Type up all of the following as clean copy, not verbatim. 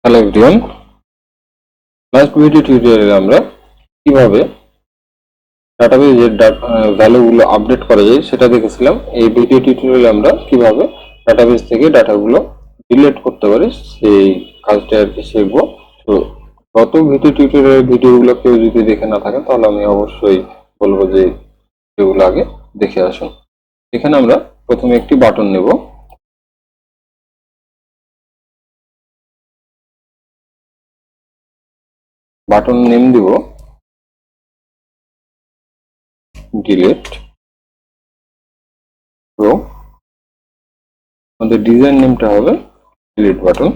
Hello everyone, last video টিউটোরিয়ালে আমরা কিভাবে ডাটাবেজের ভ্যালুগুলো আপডেট করা যায় সেটা দেখেছিলাম। এই ভিডিও টিউটোরিয়ালে আমরা কিভাবে ডাটাবেজ থেকে ডাটাগুলো ডিলিট করতে পারি সেই কাজটা আর কি শিখবো। তো গত ভিডিও টিউটোরিয়ালের ভিডিওগুলো কেউ যদি দেখে না থাকেন তাহলে আমি অবশ্যই বলবো যে এগুলো আগে দেখে আসুন। এখানে আমরা প্রথমে একটি বাটন নেব, বাটন নেম দিব ডিলিট এবং আমাদের ডিজাইন নেমটা হবে ডিলিট বাটন।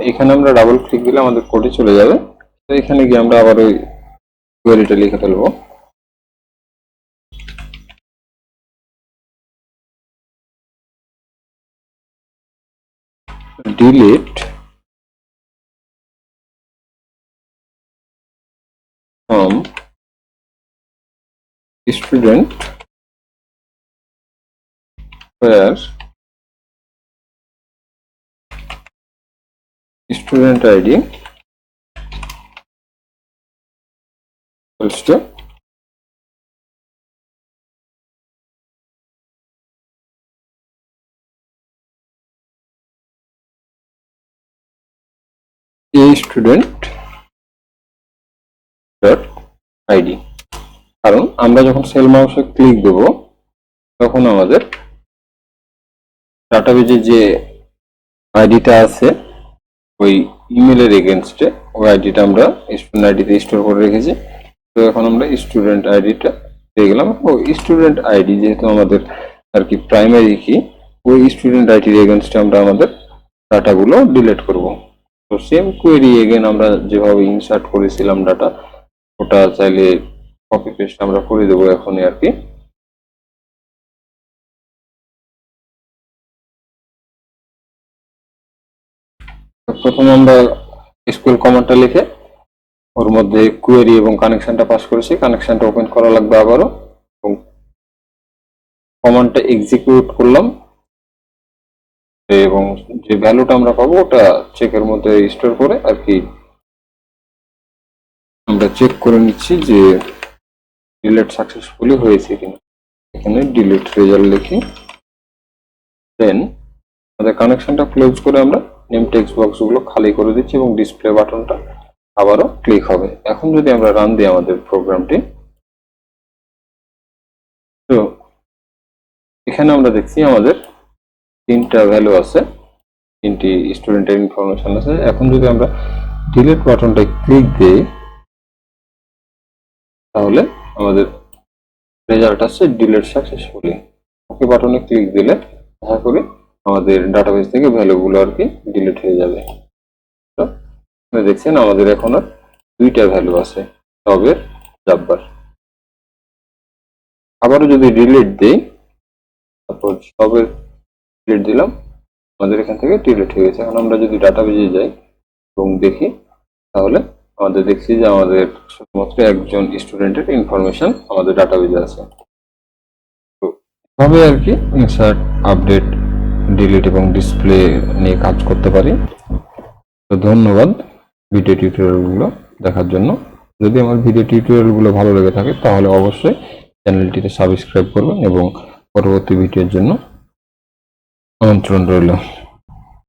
এখানে আমরা ডাবল ক্লিক দিলে আমাদের কোডে চলে যাবে। তো এখানে গিয়ে আমরা আবার ওই কোয়েরিটা লিখে ফেলবো, delete from student where student ID equals to a student dot ID। কারণ আমরা যখন সেল মাউসে ক্লিক দেব তখন আমাদের ডাটাবেজে যে আইডিটা আছে ওই ইমেলের এগেনস্টে ওই আইডিটা আমরা স্টুডেন্ট আইডিতে স্টোর করে রেখেছি। তো এখন আমরা স্টুডেন্ট আইডিটা পেয়ে গেলাম। ও স্টুডেন্ট আইডি যেহেতু আমাদের আর কি প্রাইমারি কি, ওই স্টুডেন্ট আইডির এগেনস্টে আমরা আমাদের ডাটাগুলো ডিলিট করব। তো সেম কোয়েরি এগেন আমরা যেভাবে ইনসার্ট করেছিলাম ডাটা, ওটা চাইলে কপি পেস্ট আমরা করে দেবো এখনই আর কি। প্রথমে আমরা এসকিউএল কমান্ডটা লিখে ওর মধ্যে কোয়েরি এবং কানেকশনটা পাস করেছি, কানেকশনটা ওপেন করা লাগবে আবারও, এবং কমান্ডটা এক্সিকিউট করলাম এবং যে ভ্যালুটা আমরা পাবো ওটা চেকের মধ্যে স্টোর করে আর কি আমরা চেক করে নিচ্ছি যে ডিলিট সাকসেসফুলি হয়েছে কিনা। এখানে ডিলিট রেজাল্ট লিখি, দেন আমাদের কানেকশনটা ক্লোজ করে আমরা নেম টেক্সট বক্সগুলো খালি করে দিচ্ছি এবং ডিসপ্লে বাটনটা আবারও ক্লিক হবে। এখন যদি আমরা রান দিই আমাদের প্রোগ্রামটি, তো এখানে আমরা দেখছি আমাদের তিনটা ভ্যালু আছে, তিনটি স্টুডেন্টের ইনফরমেশন আছে। এখন যদি আমরা ডিলিট বাটনটা ক্লিক দিই তাহলে আমাদের রেজাল্ট আসছে ডিলিট সাকসেসফুলি। ওকে বাটনে ক্লিক দিলে দেখা করে আমাদের ডাটাবেস থেকে ভ্যালুগুলো আর কি ডিলিট হয়ে যাবে। তো দেখছেন আমাদের এখন আর দুইটা ভ্যালু আছে, টবের জাব্বার। আবারও যদি ডিলিট দেই, তারপর টবের ডিলিট দিলাম, আমাদের এখান থেকে ডিলিট হয়ে গেছে। এখন আমরা যদি ডাটাবেজে যাই এবং দেখি তাহলে আমাদের দেখছি যে আমাদের শুধুমাত্র একজন স্টুডেন্টের ইনফরমেশন আমাদের ডাটাবেজে আছে। তো এভাবে আর কি ইনসার্ট, আপডেট, ডিলিট এবং ডিসপ্লে নিয়ে কাজ করতে পারি। তো ধন্যবাদ ভিডিও টিউটোরিয়ালগুলো দেখার জন্য। যদি আমার ভিডিও টিউটোরিয়ালগুলো ভালো লেগে থাকে তাহলে অবশ্যই চ্যানেলটিতে সাবস্ক্রাইব করবেন এবং পরবর্তী ভিডিওর জন্য আমন্ত্রণ রইল।